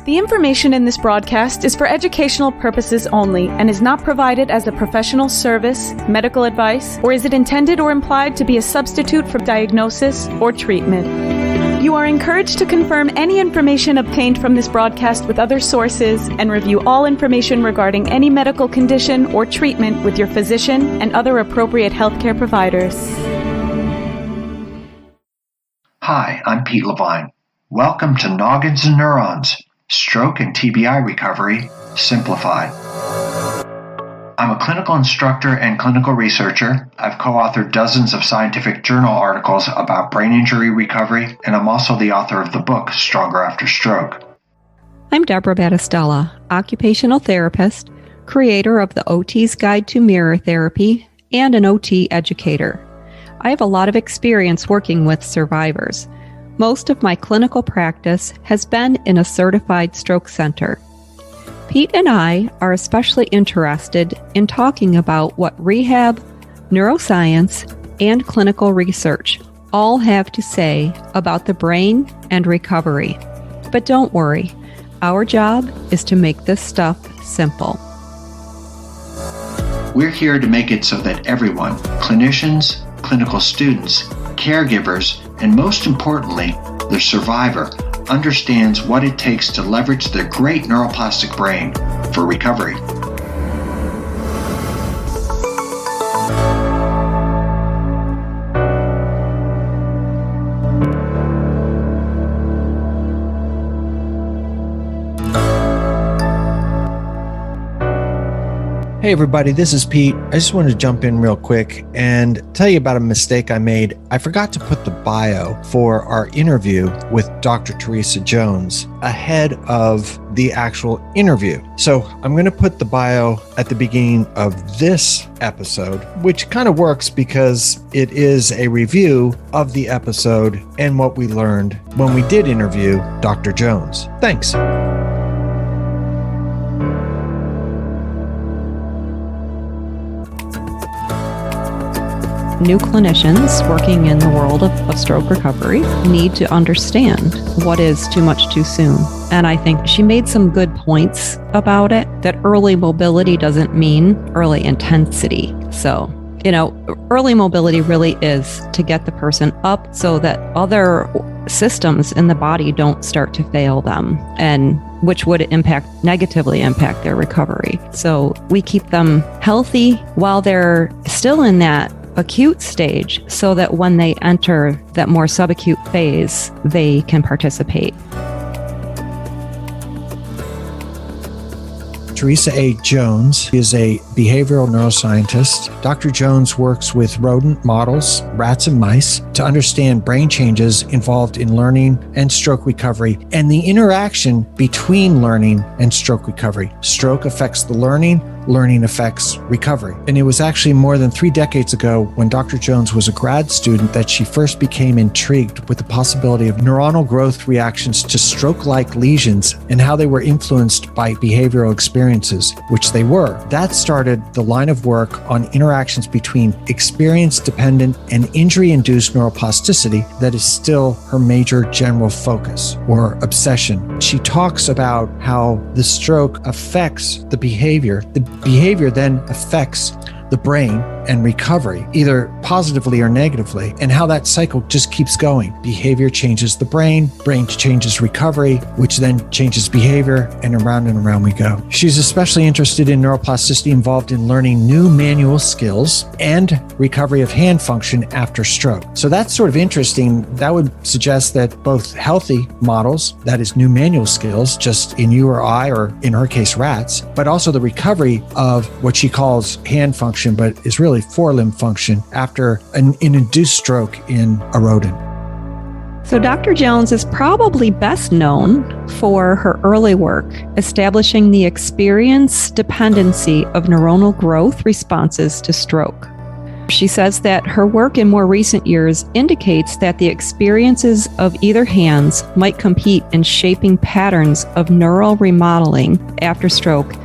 The information in this broadcast is for educational purposes only and is not provided as a professional service, medical advice, or is it intended or implied to be a substitute for diagnosis or treatment. You are encouraged to confirm any information obtained from this broadcast with other sources and review all information regarding any medical condition or treatment with your physician and other appropriate healthcare providers. Hi, I'm Pete Levine. Welcome to Noggins and Neurons, Stroke and TBI Recovery Simplified. I'm a clinical instructor and clinical researcher. I've co-authored dozens of scientific journal articles about brain injury recovery, and I'm also the author of the book, Stronger After Stroke. I'm Deborah Battistella, occupational therapist, creator of the OT's Guide to Mirror Therapy, and an OT educator. I have a lot of experience working with survivors. Most of my clinical practice has been in a certified stroke center. Pete and I are especially interested in talking about what rehab, neuroscience, and clinical research all have to say about the brain and recovery. But don't worry, our job is to make this stuff simple. We're here to make it so that everyone, clinicians, clinical students, caregivers, and most importantly, the survivor, understands what it takes to leverage their great neuroplastic brain for recovery. Hey everybody, this is Pete. I just wanted to jump in real quick and tell you about a mistake I made. I forgot to put the bio for our interview with Dr. Theresa Jones ahead of the actual interview. So I'm going to put the bio at the beginning of this episode, which kind of works because it is a review of the episode and what we learned when we did interview Dr. Jones. Thanks. New clinicians working in the world of stroke recovery need to understand what is too much too soon. And I think she made some good points about it, that early mobility doesn't mean early intensity. So, early mobility really is to get the person up so that other systems in the body don't start to fail them, and which would negatively impact their recovery. So we keep them healthy while they're still in that acute stage so that when they enter that more subacute phase, they can participate. Theresa A. Jones is a behavioral neuroscientist. Dr. Jones works with rodent models, rats and mice, to understand brain changes involved in learning and stroke recovery and the interaction between learning and stroke recovery. Stroke affects the learning affects recovery. And it was actually more than 3 decades ago when Dr. Jones was a grad student that she first became intrigued with the possibility of neuronal growth reactions to stroke-like lesions and how they were influenced by behavioral experiences, which they were. That started the line of work on interactions between experience-dependent and injury-induced neuroplasticity that is still her major general focus or obsession. She talks about how the stroke affects the behavior. The behavior then affects the brain and recovery, either positively or negatively, and how that cycle just keeps going. Behavior changes the brain changes recovery, which then changes behavior, and around we go. She's especially interested in neuroplasticity involved in learning new manual skills and recovery of hand function after stroke. So that's sort of interesting. That would suggest that both healthy models, that is new manual skills, just in you or I, or in her case, rats, but also the recovery of what she calls hand function, but is really forelimb function after an induced stroke in a rodent. So Dr. Jones is probably best known for her early work establishing the experience dependency of neuronal growth responses to stroke. She says that her work in more recent years indicates that the experiences of either hands might compete in shaping patterns of neural remodeling after stroke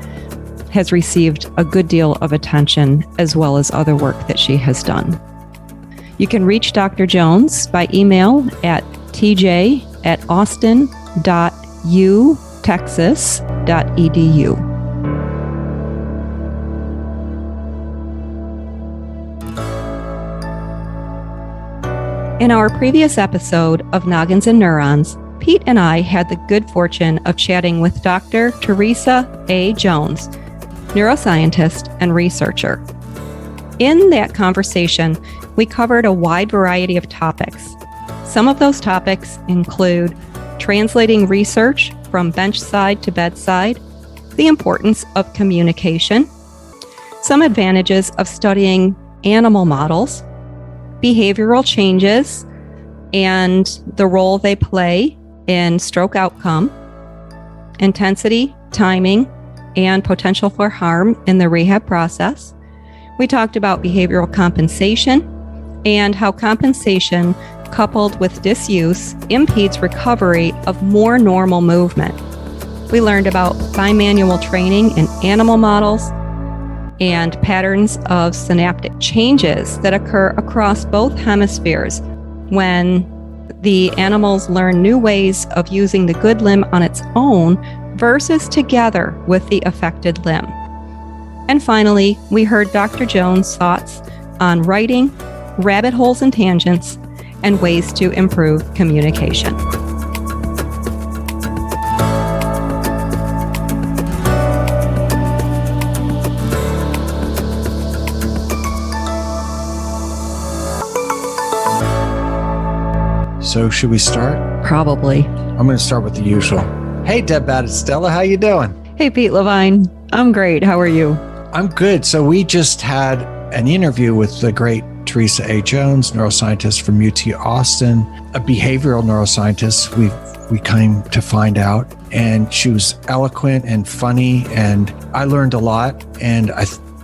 has received a good deal of attention, as well as other work that she has done. You can reach Dr. Jones by email at tj@austin.u texas.edu. In our previous episode of Noggins and Neurons, Pete and I had the good fortune of chatting with Dr. Theresa A. Jones, neuroscientist and researcher. In that conversation, we covered a wide variety of topics. Some of those topics include translating research from benchside to bedside, the importance of communication, some advantages of studying animal models, behavioral changes and the role they play in stroke outcome, intensity, timing, and potential for harm in the rehab process. We talked about behavioral compensation and how compensation coupled with disuse impedes recovery of more normal movement. We learned about bimanual training in animal models and patterns of synaptic changes that occur across both hemispheres when the animals learn new ways of using the good limb on its own versus together with the affected limb. And finally, we heard Dr. Jones' thoughts on writing, rabbit holes and tangents, and ways to improve communication. So should we start? Probably. I'm going to start with the usual. Hey, Deb Battistella, how you doing? Hey, Pete Levine. I'm great. How are you? I'm good. So we just had an interview with the great Theresa A. Jones, neuroscientist from UT Austin, a behavioral neuroscientist, we came to find out. And she was eloquent and funny, and I learned a lot, and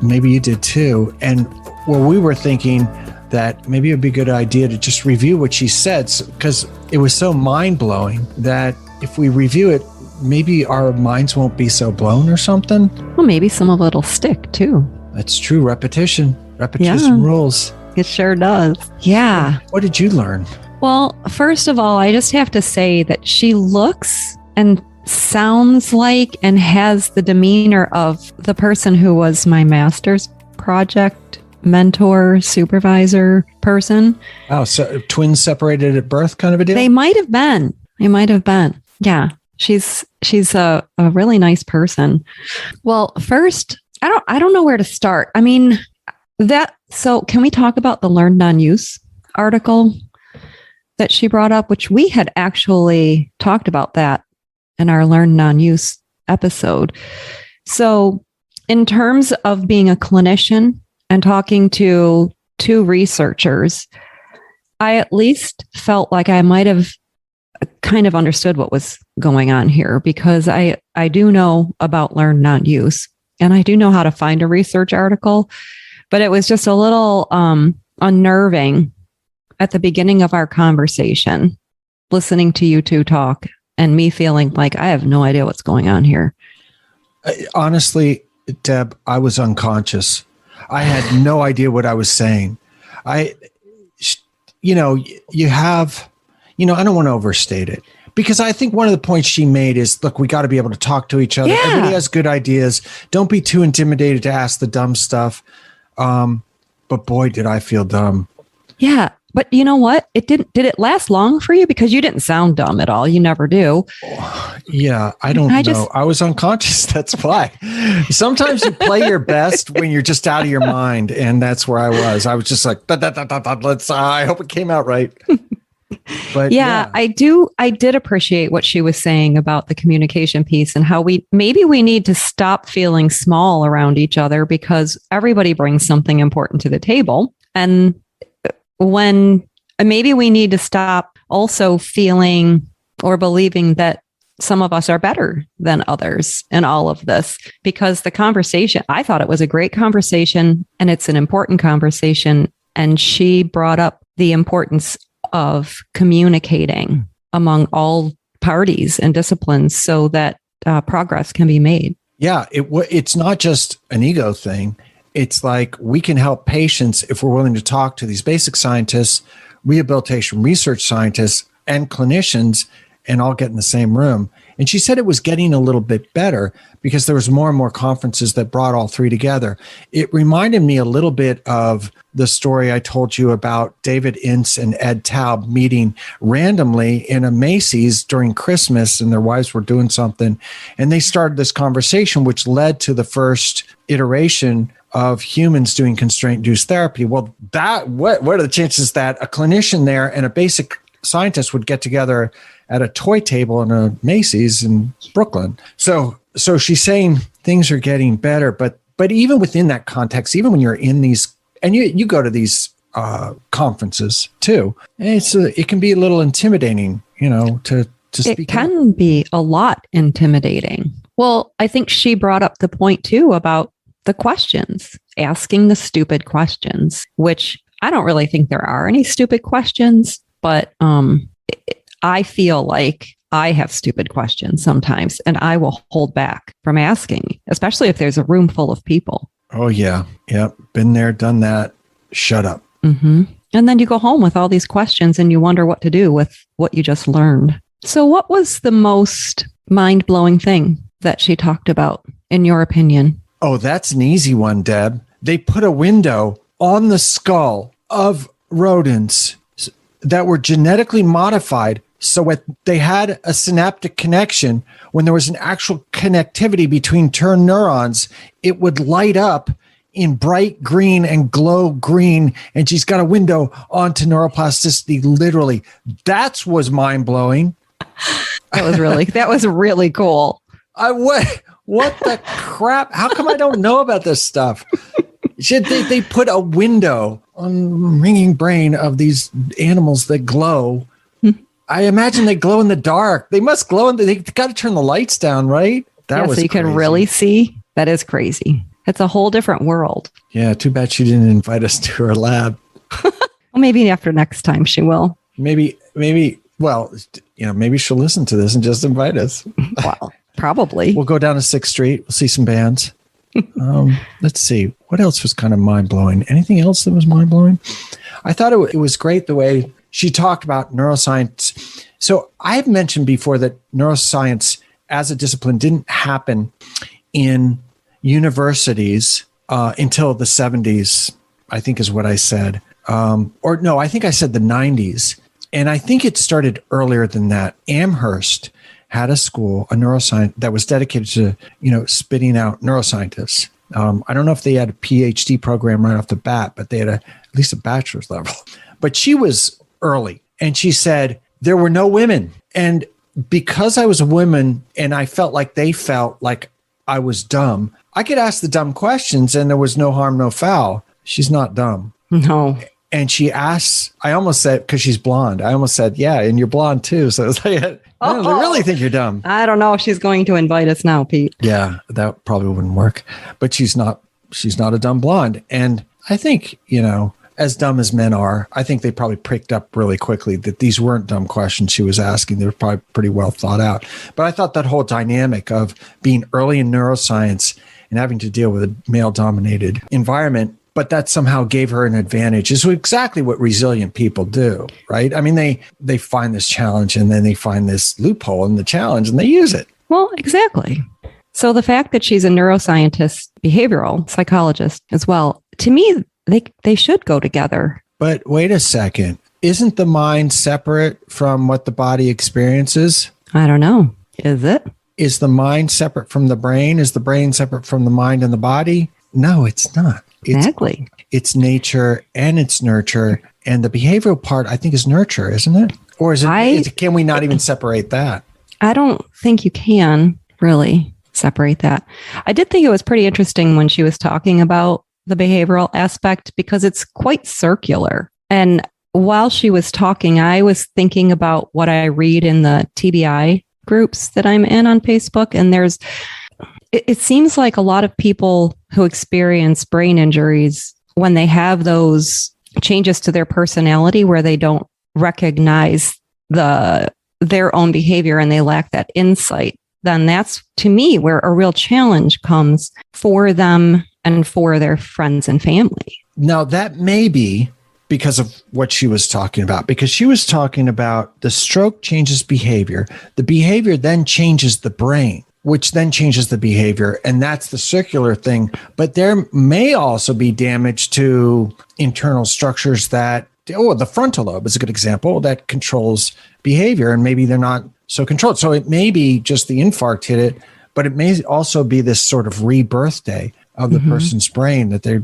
maybe you did too. And we were thinking that maybe it would be a good idea to just review what she said, because it was so mind-blowing that if we review it, maybe our minds won't be so blown or something. Well, maybe some of it'll stick too. That's true. Repetition rules. It sure does. Yeah. What did you learn? Well, first of all, I just have to say that she looks and sounds like and has the demeanor of the person who was my master's project mentor, supervisor person. Oh, so twins separated at birth kind of a deal? They might have been. Yeah. She's a really nice person. Well, first, I don't know where to start. I mean, so can we talk about the learned non-use article that she brought up, which we had actually talked about that in our learned non-use episode. So in terms of being a clinician and talking to two researchers, I at least felt like I might have kind of understood what was going on here, because I do know about learned non-use and I do know how to find a research article, but it was just a little unnerving at the beginning of our conversation, listening to you two talk and me feeling like I have no idea what's going on here. Honestly, Deb, I was unconscious. I had no idea what I was saying. I don't want to overstate it, because I think one of the points she made is, look, we got to be able to talk to each other. Yeah. Everybody has good ideas. Don't be too intimidated to ask the dumb stuff. But boy, did I feel dumb. Yeah. But you know what? Did it last long for you? Because you didn't sound dumb at all. You never do. Yeah, I don't know. I was unconscious. That's why. Sometimes you play your best when you're just out of your mind. And that's where I was. I was just like, I hope it came out right. But yeah, I did appreciate what she was saying about the communication piece and how we need to stop feeling small around each other, because everybody brings something important to the table. And maybe we need to stop also feeling or believing that some of us are better than others in all of this, because the conversation, I thought it was a great conversation and it's an important conversation. And she brought up the importance of communicating among all parties and disciplines so that progress can be made. Yeah, it's not just an ego thing. It's like we can help patients if we're willing to talk to these basic scientists, rehabilitation research scientists, and clinicians, and all get in the same room. And she said it was getting a little bit better because there was more and more conferences that brought all three together. It reminded me a little bit of the story I told you about David Ince and Ed Taub meeting randomly in a Macy's during Christmas, and their wives were doing something. And they started this conversation, which led to the first iteration of humans doing constraint-induced therapy. Well, what are the chances that a clinician there and a basic scientist would get together at a toy table in a Macy's in Brooklyn? So she's saying things are getting better, but even within that context, even when you're in these, and you go to these conferences too, it can be a little intimidating, to speak. It can be a lot intimidating. Well, I think she brought up the point too about the questions, asking the stupid questions, which I don't really think there are any stupid questions, but I feel like I have stupid questions sometimes, and I will hold back from asking, especially if there's a room full of people. Oh, yeah. Yep. Been there, done that. Shut up. Mm-hmm. And then you go home with all these questions and you wonder what to do with what you just learned. So what was the most mind-blowing thing that she talked about, in your opinion? Oh, that's an easy one, Deb. They put a window on the skull of rodents that were genetically modified so they had a synaptic connection. When there was an actual connectivity between turn neurons, it would light up in bright green and glow green. And she's got a window onto neuroplasticity, literally. That was mind-blowing. That was really cool. What the crap? How come I don't know about this stuff? They put a window on the ringing brain of these animals that glow. I imagine they glow in the dark. They must glow they got to turn the lights down, right? So you can really see. That is crazy. It's a whole different world. Yeah, too bad she didn't invite us to her lab. Well, maybe after next time she will. Maybe, well, maybe she'll listen to this and just invite us. Well, probably. We'll go down to 6th Street. We'll see some bands. Let's see. What else was kind of mind-blowing? Anything else that was mind-blowing? I thought it was great the way she talked about neuroscience. So I've mentioned before that neuroscience as a discipline didn't happen in universities until the 70s, I think is what I said. I think I said the 90s. And I think it started earlier than that. Amherst had a school, a neuroscience that was dedicated to, spitting out neuroscientists. I don't know if they had a PhD program right off the bat, but they had at least a bachelor's level. But she was early, and she said there were no women. And because I was a woman and I felt like they felt like I was dumb, I could ask the dumb questions and there was no harm, no foul. She's not dumb. No. And she asks, I almost said, because she's blonde, I almost said, yeah, and you're blonde too. So it's like, they really think you're dumb. I don't know if she's going to invite us now, Pete. Yeah, that probably wouldn't work. But she's not a dumb blonde. And I think, as dumb as men are, I think they probably picked up really quickly that these weren't dumb questions she was asking. They were probably pretty well thought out. But I thought that whole dynamic of being early in neuroscience and having to deal with a male-dominated environment, but that somehow gave her an advantage is exactly what resilient people do, right? I mean, they find this challenge and then they find this loophole in the challenge and they use it. Well, exactly. So the fact that she's a neuroscientist, behavioral psychologist as well, to me, they should go together. But wait a second. Isn't the mind separate from what the body experiences? I don't know. Is it? Is the mind separate from the brain? Is the brain separate from the mind and the body? No, it's not. Exactly. It's nature and it's nurture. And the behavioral part, I think, is nurture, isn't it? Or can we not even separate that? I don't think you can really separate that. I did think it was pretty interesting when she was talking about the behavioral aspect because it's quite circular. And while she was talking, I was thinking about what I read in the TBI groups that I'm in on Facebook. And it seems like a lot of people who experience brain injuries, when they have those changes to their personality where they don't recognize their own behavior and they lack that insight, then that's, to me, where a real challenge comes for them and for their friends and family. Now, that may be because of what she was talking about, because she was talking about the stroke changes behavior. The behavior then changes the brain, which then changes the behavior. And that's the circular thing. But there may also be damage to internal structures that, the frontal lobe is a good example that controls behavior, and maybe they're not so controlled. So it may be just the infarct hit it, but it may also be this sort of rebirth day of the person's brain, that they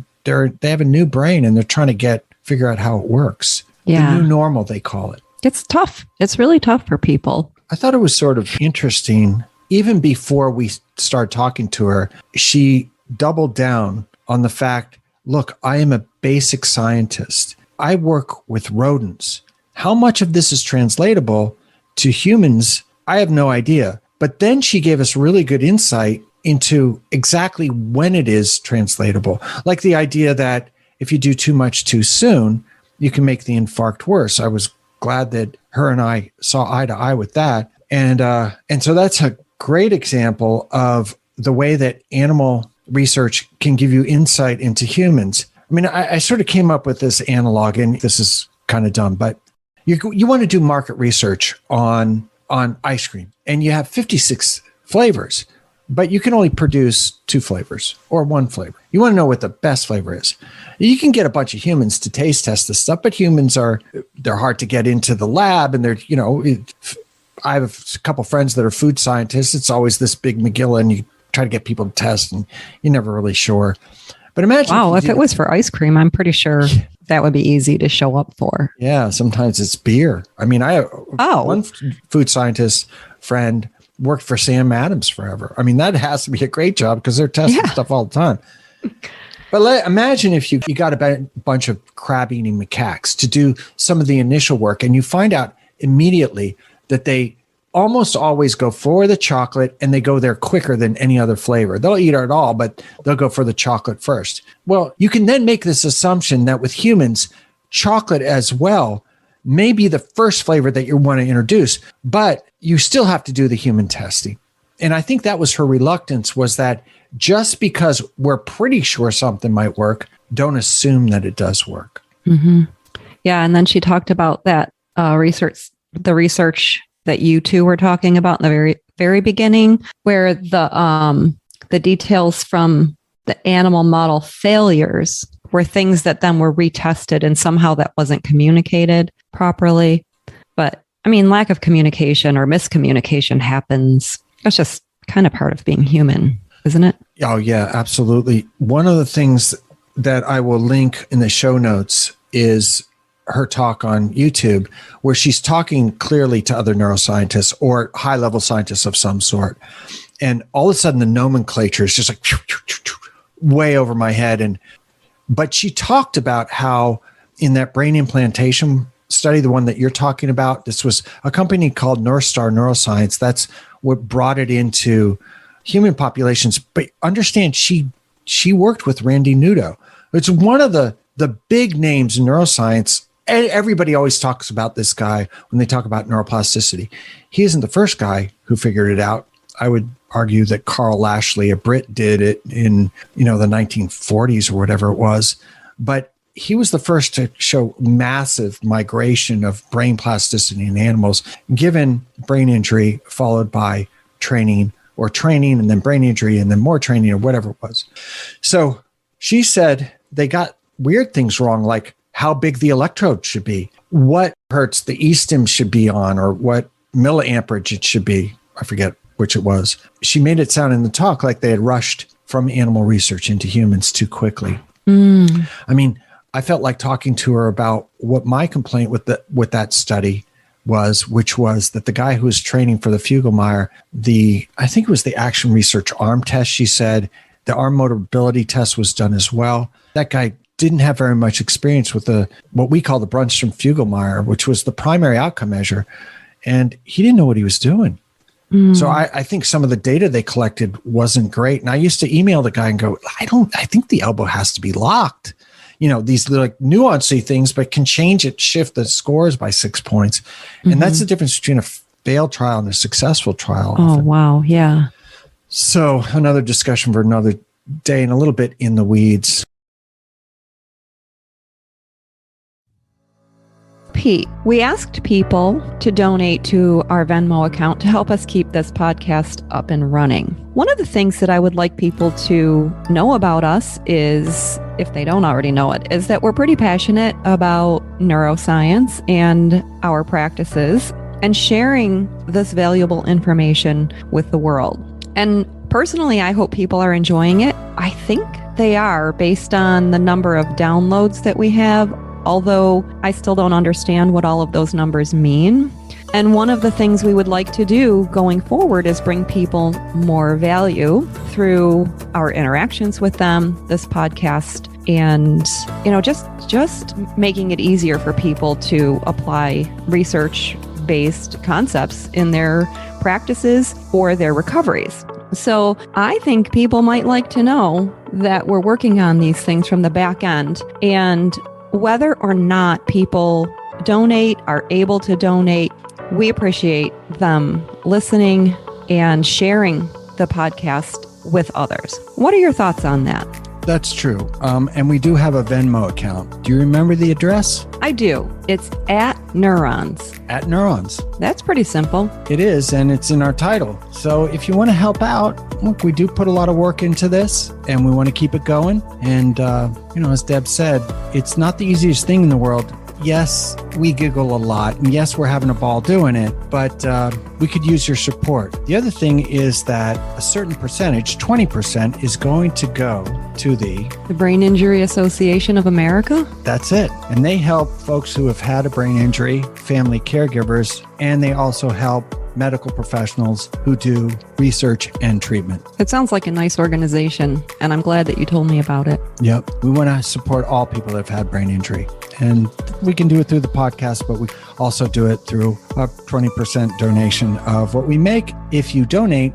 have a new brain and they're trying to figure out how it works. Yeah. The new normal, they call it. It's tough. It's really tough for people. I thought it was sort of interesting. Even before we started talking to her, she doubled down on the fact, look, I am a basic scientist. I work with rodents. How much of this is translatable to humans? I have no idea. But then she gave us really good insight into exactly when it is translatable. Like the idea that if you do too much too soon, you can make the infarct worse. I was glad that her and I saw eye to eye with that. And so that's a great example of the way that animal research can give you insight into humans. I mean, I sort of came up with this analog, and this is kind of dumb, but you want to do market research on ice cream, and you have 56 flavors, but you can only produce 2 flavors or 1 flavor. You want to know what the best flavor is. You can get a bunch of humans to taste test this stuff, but humans they're hard to get into the lab, and I have a couple friends that are food scientists. It's always this big McGilla, and you try to get people to test, and you're never really sure. But imagine. Wow, if it was for ice cream, I'm pretty sure that would be easy to show up for. Yeah, sometimes it's beer. I mean, I have one food scientist friend worked for Sam Adams forever. I mean, that has to be a great job because they're testing stuff all the time. But imagine if you got a bunch of crab-eating macaques to do some of the initial work, and you find out immediately that they almost always go for the chocolate, and they go there quicker than any other flavor. They'll eat it all, but they'll go for the chocolate first. Well, you can then make this assumption that with humans, chocolate as well may be the first flavor that you want to introduce, but you still have to do the human testing. And I think that was her reluctance, was that just because we're pretty sure something might work, don't assume that it does work. Mm-hmm. Yeah. And then she talked about that the research that you two were talking about in the very, very beginning, where the details from the animal model failures were things that then were retested, and somehow that wasn't communicated properly. But I mean, lack of communication or miscommunication happens. That's just kind of part of being human, isn't it? Oh, yeah, absolutely. One of the things that I will link in the show notes is her talk on YouTube, where she's talking clearly to other neuroscientists or high-level scientists of some sort. And all of a sudden, the nomenclature is just like way over my head. But she talked about how in that brain implantation study, the one that you're talking about, this was a company called North Star Neuroscience. That's what brought it into human populations. But understand, she worked with Randy Nudo. It's one of the big names in neuroscience. Everybody always talks about this guy when they talk about neuroplasticity. He isn't the first guy who figured it out. I would argue that Carl Lashley, a Brit, did it in the 1940s or whatever it was. But he was the first to show massive migration of brain plasticity in animals, given brain injury followed by training, or training and then brain injury and then more training, or whatever it was. So she said they got weird things wrong, like how big the electrode should be, what hertz the e-stim should be on, or what milliamperage it should be. I forget which it was. She made it sound in the talk like they had rushed from animal research into humans too quickly. I mean, I felt like talking to her about what my complaint with that study was, which was that the guy who was training for the Fugelmeyer, I think it was the action research arm test, she said, the arm mobility test was done as well. That guy didn't have very much experience with what we call the Brunstrom-Fugelmeyer, which was the primary outcome measure, and he didn't know what he was doing. So I think some of the data they collected wasn't great. And I used to email the guy and go, I think the elbow has to be locked. These little nuancy things, but can shift the scores by 6 points. And that's the difference between a failed trial and a successful trial. Oh, wow. Yeah. So another discussion for another day, and a little bit in the weeds. Pete, we asked people to donate to our Venmo account to help us keep this podcast up and running. One of the things that I would like people to know about us is, if they don't already know it, is that we're pretty passionate about neuroscience and our practices and sharing this valuable information with the world. And personally, I hope people are enjoying it. I think they are, based on the number of downloads that we have, although I still don't understand what all of those numbers mean. And one of the things we would like to do going forward is bring people more value through our interactions with them, this podcast, and, just making it easier for people to apply research-based concepts in their practices or their recoveries. So I think people might like to know that we're working on these things from the back end, and whether or not people donate, are able to donate, we appreciate them listening and sharing the podcast with others. What are your thoughts on that? That's true. And we do have a Venmo account. Do you remember the address? I do. It's @Neurons. @Neurons. That's pretty simple. It is, and it's in our title. So if you want to help out, look, we do put a lot of work into this, and we want to keep it going. And, as Deb said, it's not the easiest thing in the world. Yes, we giggle a lot, and yes, we're having a ball doing it, but we could use your support. The other thing is that a certain percentage, 20%, is going to go to the Brain Injury Association of America. That's it. And they help folks who have had a brain injury, family caregivers, and they also help medical professionals who do research and treatment. It sounds like a nice organization, and I'm glad that you told me about it. Yep. We want to support all people that have had brain injury. And we can do it through the podcast, but we also do it through a 20% donation of what we make if you donate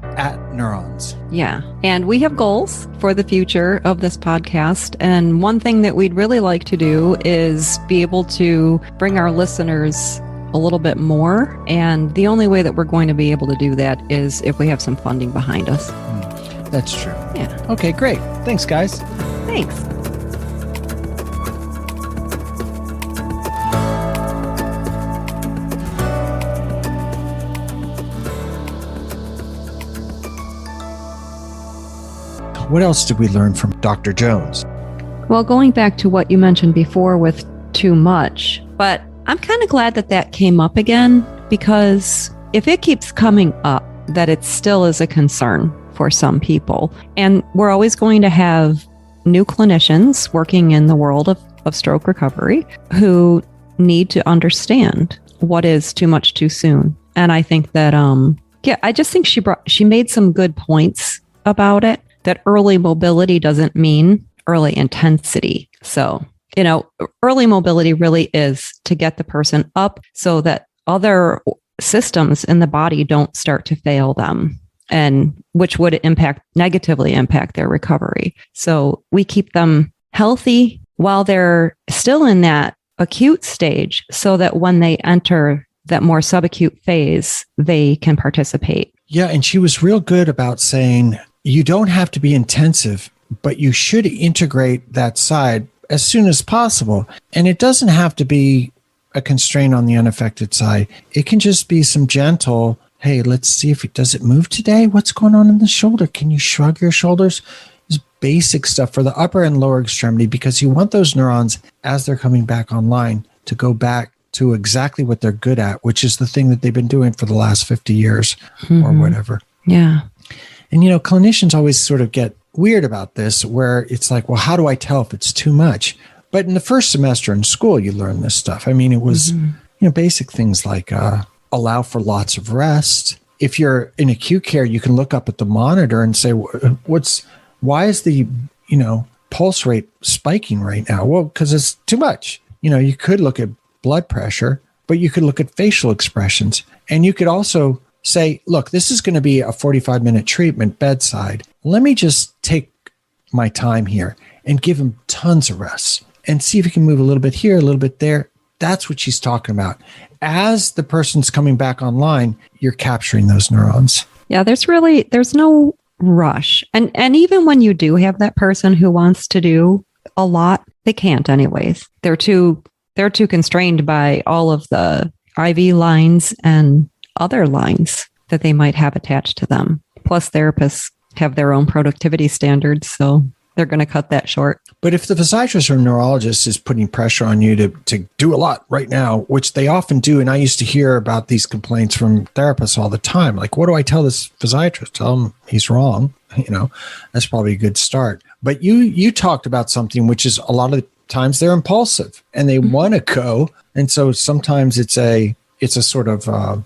@Neurons. Yeah. And we have goals for the future of this podcast. And one thing that we'd really like to do is be able to bring our listeners a little bit more. And the only way that we're going to be able to do that is if we have some funding behind us. That's true. Yeah. Okay, great. Thanks, guys. Thanks. What else did we learn from Dr. Jones? Well, going back to what you mentioned before with too much, but I'm kind of glad that came up again, because if it keeps coming up, that it still is a concern for some people. And we're always going to have new clinicians working in the world of stroke recovery who need to understand what is too much too soon. And I think that, I just think she made some good points about it, that early mobility doesn't mean early intensity. So, early mobility really is to get the person up so that other systems in the body don't start to fail them, and which would negatively impact their recovery. So we keep them healthy while they're still in that acute stage, so that when they enter that more subacute phase, they can participate. Yeah, and she was real good about saying, you don't have to be intensive, but you should integrate that side as soon as possible. And it doesn't have to be a constraint on the unaffected side. It can just be some gentle, hey, let's see does it move today? What's going on in the shoulder? Can you shrug your shoulders? It's basic stuff for the upper and lower extremity, because you want those neurons, as they're coming back online, to go back to exactly what they're good at, which is the thing that they've been doing for the last 50 years or whatever. Yeah. And, clinicians always sort of get weird about this, where it's like, well, how do I tell if it's too much? But in the first semester in school, you learn this stuff. I mean, it was, basic things like allow for lots of rest. If you're in acute care, you can look up at the monitor and say, why is the, pulse rate spiking right now? Well, because it's too much. You could look at blood pressure, but you could look at facial expressions. And you could also say, look, this is going to be a 45-minute treatment bedside. Let me just take my time here and give him tons of rest and see if he can move a little bit here, a little bit there. That's what she's talking about. As the person's coming back online, you're capturing those neurons. Yeah, there's no rush. And even when you do have that person who wants to do a lot, they can't anyways. They're too They're too constrained by all of the IV lines and other lines that they might have attached to them. Plus, therapists have their own productivity standards, so they're going to cut that short. But if the physiatrist or neurologist is putting pressure on you to do a lot right now, which they often do, and I used to hear about these complaints from therapists all the time, like, what do I tell this physiatrist? Tell him he's wrong. That's probably a good start. But you talked about something which is a lot of times they're impulsive and they want to go. And so sometimes it's a sort of,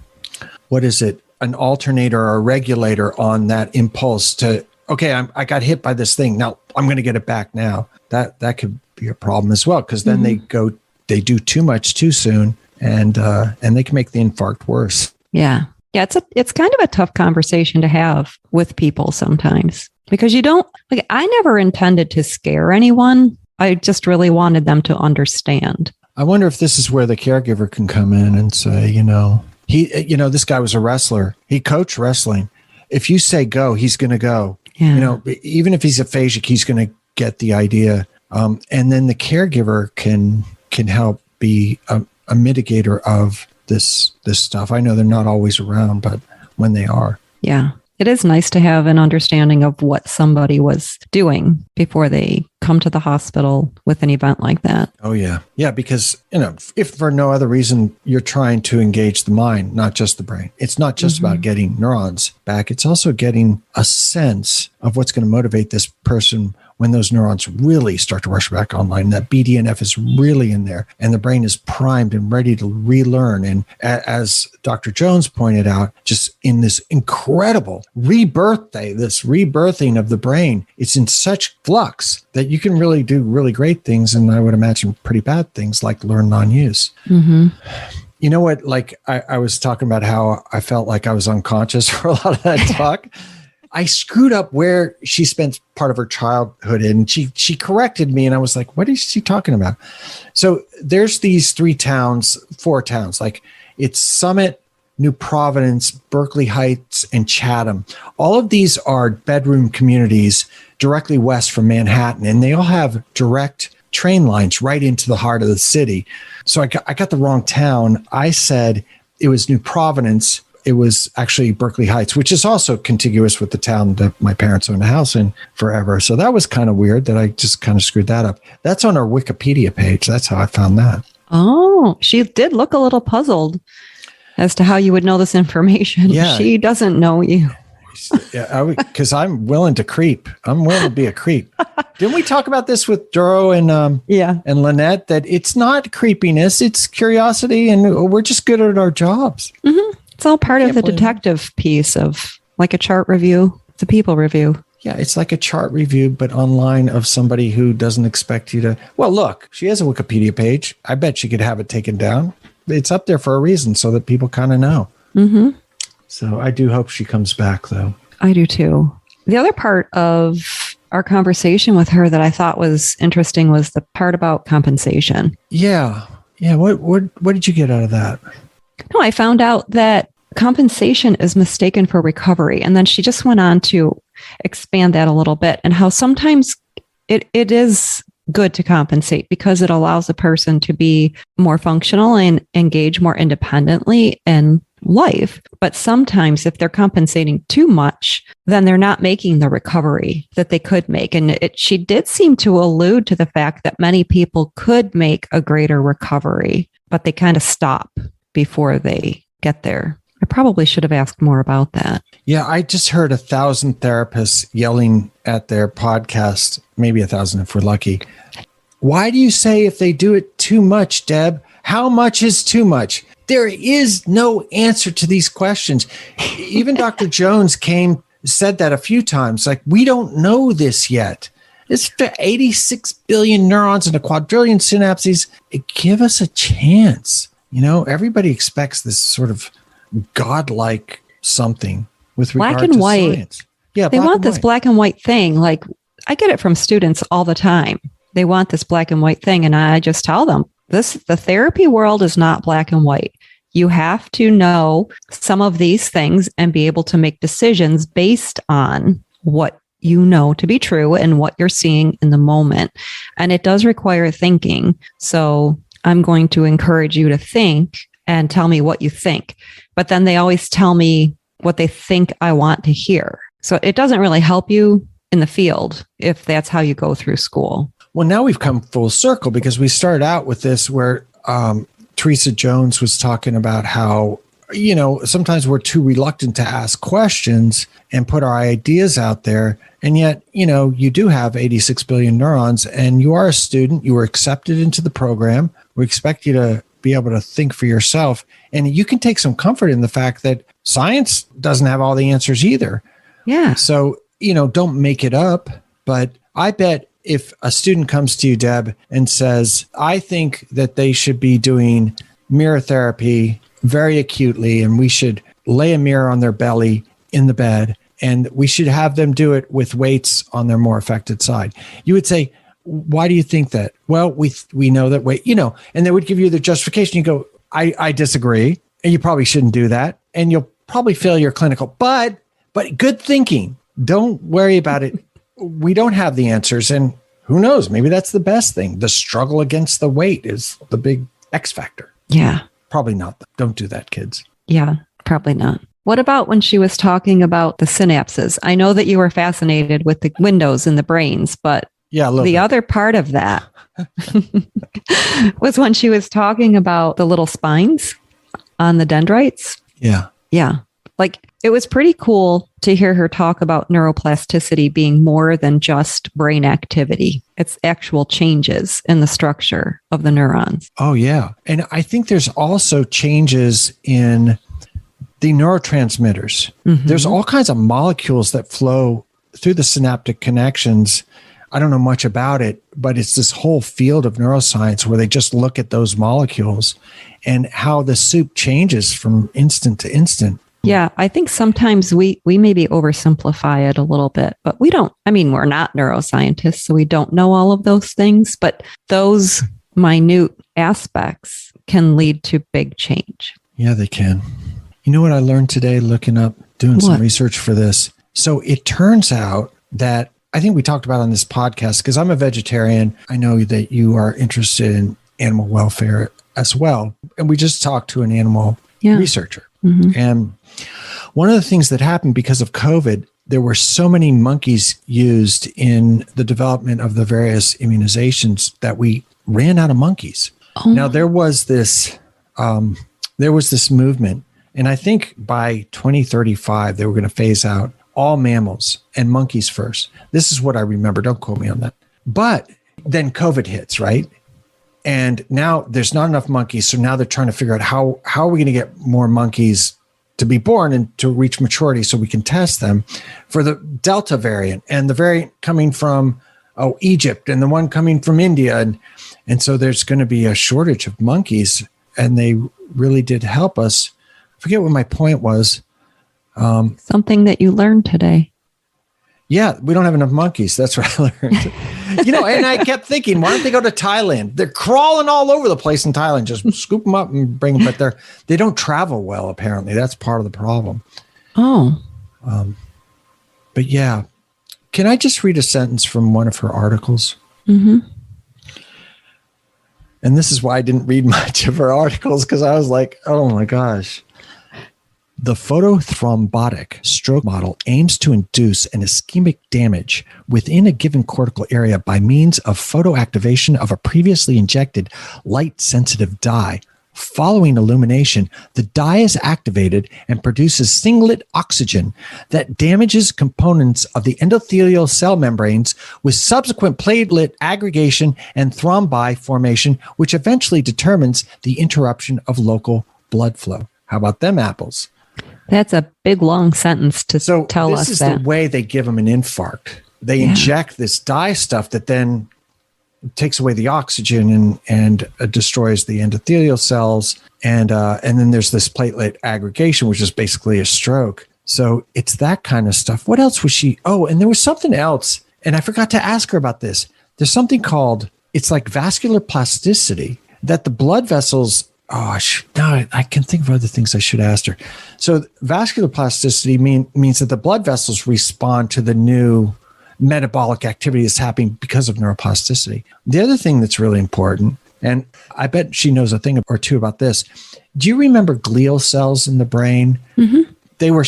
what is it? An alternator or a regulator on that impulse to, okay, I got hit by this thing. Now I'm going to get it back now. That could be a problem as well. Cause then they do too much too soon and they can make the infarct worse. Yeah. Yeah. It's kind of a tough conversation to have with people sometimes because I never intended to scare anyone. I just really wanted them to understand. I wonder if this is where the caregiver can come in and say, this guy was a wrestler. He coached wrestling. If you say go, he's going to go. Yeah. Even if he's aphasic, he's going to get the idea. And then the caregiver can help be a mitigator of this stuff. I know they're not always around, but when they are. Yeah. It is nice to have an understanding of what somebody was doing before they come to the hospital with an event like that. Oh, yeah. Yeah, because, if for no other reason, you're trying to engage the mind, not just the brain. It's not just about getting neurons back. It's also getting a sense of what's going to motivate this person when those neurons really start to rush back online. That BDNF is really in there and the brain is primed and ready to relearn. And as Dr. Jones pointed out, just in this incredible this rebirthing of the brain, it's in such flux that you can really do really great things. And I would imagine pretty bad things like learn non-use. Mm-hmm. You know what? Like I was talking about how I felt like I was unconscious for a lot of that talk. I screwed up where she spent part of her childhood in. She corrected me and I was like, what is she talking about? So there's these 4 towns, like it's Summit, New Providence, Berkeley Heights, and Chatham. All of these are bedroom communities directly west from Manhattan, and they all have direct train lines right into the heart of the city. So I got the wrong town. I said it was New Providence. It was actually Berkeley Heights, which is also contiguous with the town that my parents owned a house in forever. So that was kind of weird that I just kind of screwed that up. That's on our Wikipedia page. That's how I found that. Oh, she did look a little puzzled as to how you would know this information. Yeah. She doesn't know you. Yeah, because I'm willing to creep. I'm willing to be a creep. Didn't we talk about this with Duro and Lynette, that it's not creepiness, it's curiosity, and we're just good at our jobs. Mm-hmm. It's all part of the detective piece of like a chart review. It's a people review. Yeah, it's like a chart review, but online of somebody who doesn't expect you to. Well, look, she has a Wikipedia page. I bet she could have it taken down. It's up there for a reason so that people kind of know. Mm-hmm. So I do hope she comes back, though. I do, too. The other part of our conversation with her that I thought was interesting was the part about compensation. Yeah. Yeah. What did you get out of that? No, I found out that compensation is mistaken for recovery. And then she just went on to expand that a little bit and how sometimes it is good to compensate because it allows a person to be more functional and engage more independently in life. But sometimes if they're compensating too much, then they're not making the recovery that they could make. And she did seem to allude to the fact that many people could make a greater recovery, but they kind of stop before they get there. I probably should have asked more about that. Yeah, I just heard 1,000 therapists yelling at their podcast, maybe 1,000 if we're lucky. Why do you say if they do it too much, Deb? How much is too much? There is no answer to these questions. Even Dr. Jones said that a few times, like, we don't know this yet. It's 86 billion neurons and a quadrillion synapses. Give us a chance. Everybody expects this sort of godlike something with regard to science. Yeah, they want this black and white thing. Like, I get it from students all the time. They want this black and white thing. And I just tell them, the therapy world is not black and white. You have to know some of these things and be able to make decisions based on what you know to be true and what you're seeing in the moment. And it does require thinking. So I'm going to encourage you to think and tell me what you think. But then they always tell me what they think I want to hear. So it doesn't really help you in the field if that's how you go through school. Well, now we've come full circle because we started out with this where Theresa Jones was talking about how, sometimes we're too reluctant to ask questions and put our ideas out there. And yet, you do have 86 billion neurons and you are a student. You were accepted into the program. We expect you to be able to think for yourself. And you can take some comfort in the fact that science doesn't have all the answers either. Yeah. So, don't make it up. But I bet if a student comes to you, Deb, and says, I think that they should be doing mirror therapy very acutely, and we should lay a mirror on their belly in the bed, and we should have them do it with weights on their more affected side. You would say, why do you think that? Well, we know that weight, and they would give you the justification. You go, I disagree, and you probably shouldn't do that, and you'll probably fail your clinical, but good thinking. Don't worry about it. We don't have the answers, and who knows? Maybe that's the best thing. The struggle against the weight is the big X factor. Yeah. Probably not. Don't do that, kids. Yeah, probably not. What about when she was talking about the synapses? I know that you were fascinated with the windows in the brains, but the other part of that was when she was talking about the little spines on the dendrites. Yeah. Yeah. Like, it was pretty cool to hear her talk about neuroplasticity being more than just brain activity. It's actual changes in the structure of the neurons. Oh, yeah. And I think there's also changes in the neurotransmitters. Mm-hmm. There's all kinds of molecules that flow through the synaptic connections. I don't know much about it, but it's this whole field of neuroscience where they just look at those molecules and how the soup changes from instant to instant. Yeah, I think sometimes we maybe oversimplify it a little bit, but we're not neuroscientists, so we don't know all of those things, but those minute aspects can lead to big change. Yeah, they can. You know what I learned today doing some research for this? So it turns out that, I think we talked about on this podcast, because I'm a vegetarian. I know that you are interested in animal welfare as well. And we just talked to an animal researcher. Mm-hmm. And one of the things that happened because of COVID, there were so many monkeys used in the development of the various immunizations that we ran out of monkeys. Oh. Now, there was this movement, and I think by 2035, they were going to phase out all mammals and monkeys first. This is what I remember. Don't quote me on that. But then COVID hits, right? And now there's not enough monkeys. So now they're trying to figure out how are we going to get more monkeys to be born and to reach maturity so we can test them for the Delta variant and the variant coming from Egypt and the one coming from India. And so there's going to be a shortage of monkeys, and they really did help us. I forget what my point was. Something that you learned today. Yeah, we don't have enough monkeys. That's what I learned. And I kept thinking, why don't they go to Thailand? They're crawling all over the place in Thailand. Just scoop them up and bring them. But they don't travel well, apparently. That's part of the problem. Oh. But yeah. Can I just read a sentence from one of her articles? Mm-hmm. And this is why I didn't read much of her articles, because I was like, oh my gosh. The photothrombotic stroke model aims to induce an ischemic damage within a given cortical area by means of photoactivation of a previously injected light-sensitive dye. Following illumination, the dye is activated and produces singlet oxygen that damages components of the endothelial cell membranes with subsequent platelet aggregation and thrombi formation, which eventually determines the interruption of local blood flow. How about them apples? That's a big, long sentence to tell us that. This is the way they give them an infarct. They inject this dye stuff that then takes away the oxygen and destroys the endothelial cells. And then there's this platelet aggregation, which is basically a stroke. So it's that kind of stuff. What else was she? Oh, and there was something else. And I forgot to ask her about this. There's something called, it's like vascular plasticity, that the blood vessels... Oh, no, I can think of other things I should ask her. So vascular plasticity means that the blood vessels respond to the new metabolic activity that's happening because of neuroplasticity. The other thing that's really important And I bet she knows a thing or two about this. Do you remember glial cells in the brain? Mm-hmm. They were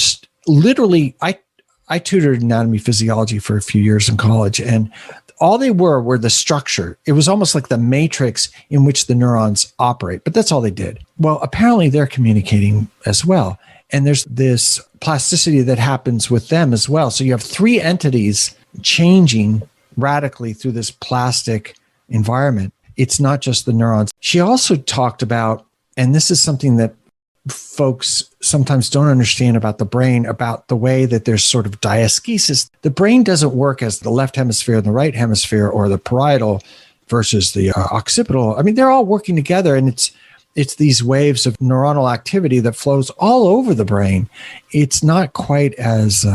literally, I tutored anatomy physiology for a few years in college, and all they were the structure. It was almost like the matrix in which the neurons operate, but that's all they did. Well, apparently they're communicating as well. And there's this plasticity that happens with them as well. So you have three entities changing radically through this plastic environment. It's not just the neurons. She also talked about, and this is something that folks sometimes don't understand about the brain, about the way that there's sort of diaskesis. The brain doesn't work as the left hemisphere and the right hemisphere, or the parietal versus the occipital. I mean, they're all working together, and it's these waves of neuronal activity that flows all over the brain. It's not quite as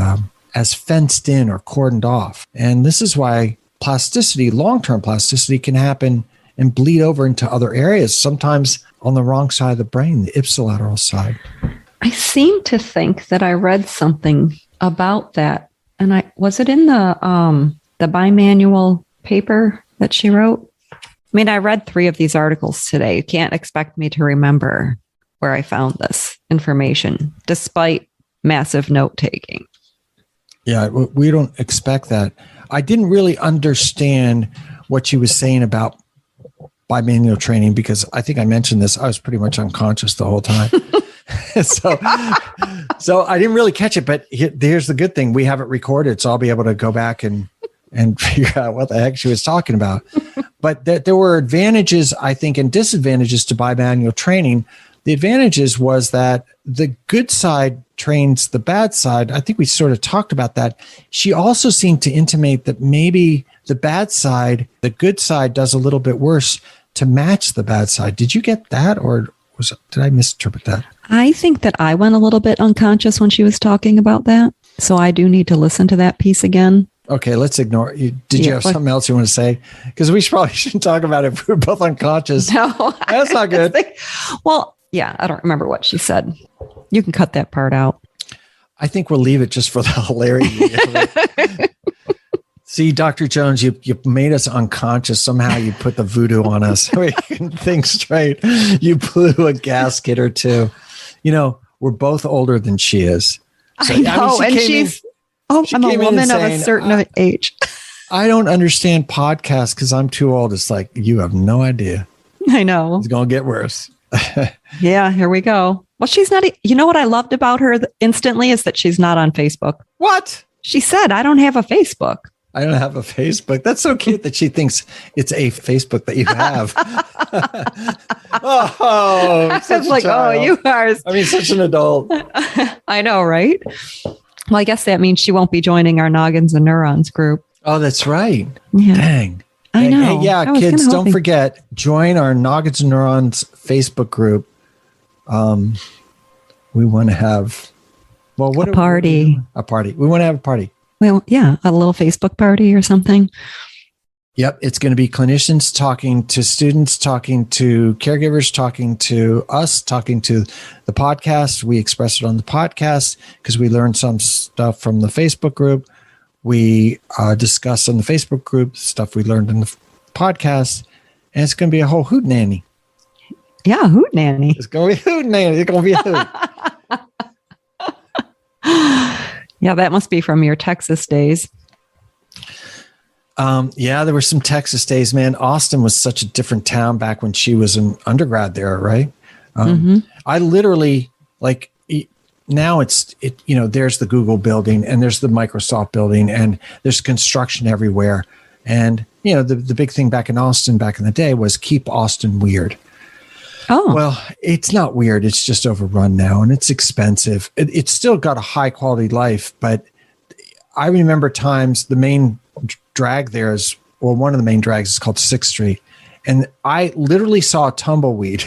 fenced in or cordoned off. And this is why plasticity, long-term plasticity, can happen and bleed over into other areas, sometimes on the wrong side of the brain, the ipsilateral side. I seem to think that I read something about that. And was it in the bimanual paper that she wrote? I mean, I read 3 of these articles today. You can't expect me to remember where I found this information, despite massive note-taking. Yeah, we don't expect that. I didn't really understand what she was saying about bimanual training, because I think I mentioned this. I was pretty much unconscious the whole time. So I didn't really catch it, but here's the good thing. We have it recorded, so I'll be able to go back and figure out what the heck she was talking about. But there were advantages, I think, and disadvantages to bimanual training. The advantages was that the good side trains the bad side. I think we sort of talked about that. She also seemed to intimate that maybe the bad side, the good side does a little bit worse to match the bad side. Did you get that, or did I misinterpret that? I think that I went a little bit unconscious when she was talking about that. So I do need to listen to that piece again. Okay, let's ignore it. Did you have something else you want to say? Because we probably shouldn't talk about it if we're both unconscious. No. That's not good. Yeah, I don't remember what she said. You can cut that part out. I think we'll leave it just for the hilarity. See, Dr. Jones, you made us unconscious. Somehow you put the voodoo on us. We can think straight. You blew a gasket or two. You know, we're both older than she is. So, I know, and she's... I'm a woman of a certain age. I don't understand podcasts because I'm too old. It's like, you have no idea. I know. It's going to get worse. Yeah, here we go. Well, she's not, you know what I loved about her instantly is that she's not on Facebook. What? She said, I don't have a Facebook. I don't have a Facebook. That's so cute that she thinks it's a Facebook that you have. Oh, I was like, you are. I mean, such an adult. I know, right? Well, I guess that means she won't be joining our Noggins and Neurons group. Oh, that's right. Yeah. Dang. I know. Hey, yeah, kids, don't forget, join our Noggins and Neurons Facebook group. We want to have, a party. A party. We want to have a party. Well, yeah, a little Facebook party or something. Yep. It's going to be clinicians talking to students, talking to caregivers, talking to us, talking to the podcast. We express it on the podcast because we learned some stuff from the Facebook group. We discuss on the Facebook group stuff we learned in the podcast. And it's going to be a whole hootenanny. Yeah, hootenanny. It's going to be hootenanny. It's going to be a hoot. Yeah, that must be from your Texas days. Yeah, there were some Texas days, man. Austin was such a different town back when she was an undergrad there, right? I literally, now there's the Google building and there's the Microsoft building and there's construction everywhere. And, the big thing back in Austin back in the day was keep Austin weird. Oh. Well, it's not weird. It's just overrun now and it's expensive. It's still got a high quality life, but I remember times the main drag there is, one of the main drags is called 6th Street. And I literally saw a tumbleweed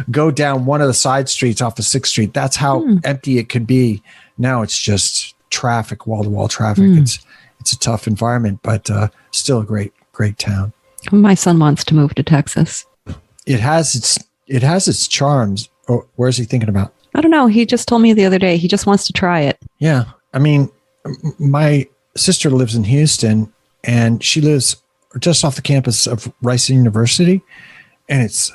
go down one of the side streets off of 6th Street. That's how empty it could be. Now it's just traffic, wall-to-wall traffic. It's a tough environment, but still a great town. My son wants to move to Texas. It has its charms. Oh, where's he thinking about? I don't know. He just told me the other day he just wants to try it. Yeah. I mean, my sister lives in Houston and she lives just off the campus of Rice University. and it's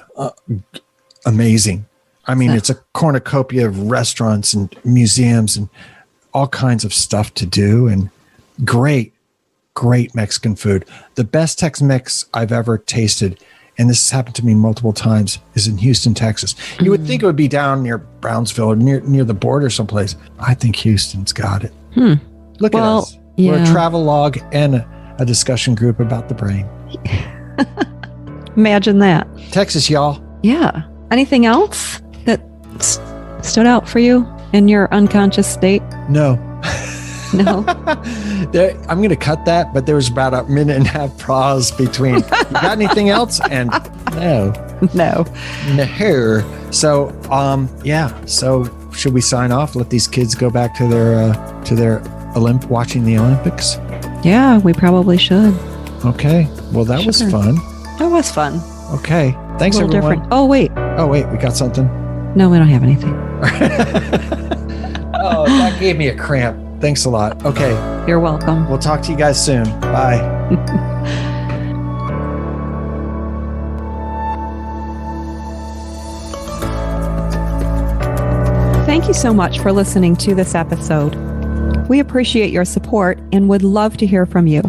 amazing. I mean, it's a cornucopia of restaurants and museums and all kinds of stuff to do, and great Mexican food. The best Tex-Mex I've ever tasted, and this has happened to me multiple times, is in Houston, Texas. You would think it would be down near Brownsville or near the border someplace. I think Houston's got it. Look at us. Yeah. We're a travel log and a discussion group about the brain. Imagine that. Texas, y'all. Yeah. Anything else that stood out for you in your unconscious state? No. No. I'm going to cut that, but there was about a minute and a half pause between. You got anything else? And no. No. So, yeah. So, should we sign off? Let these kids go back to their watching the Olympics. Yeah, we probably should. Okay. Well, that was fun. That was fun. Okay. Thanks, a little everyone. Different. Oh wait, we got something. No, we don't have anything. Oh, that gave me a cramp. Thanks a lot. Okay. You're welcome. We'll talk to you guys soon. Bye. Thank you so much for listening to this episode. We appreciate your support and would love to hear from you.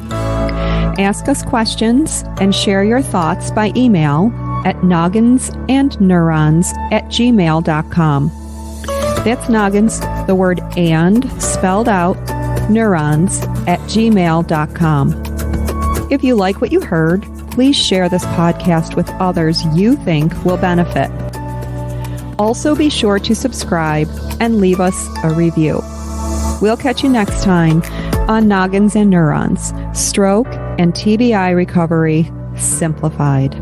Ask us questions and share your thoughts by email at NogginsAndNeurons@gmail.com. That's Noggins, the word and spelled out, neurons @gmail.com. If you like what you heard, please share this podcast with others you think will benefit. Also be sure to subscribe and leave us a review. We'll catch you next time on Noggins and Neurons, Stroke and TBI Recovery Simplified.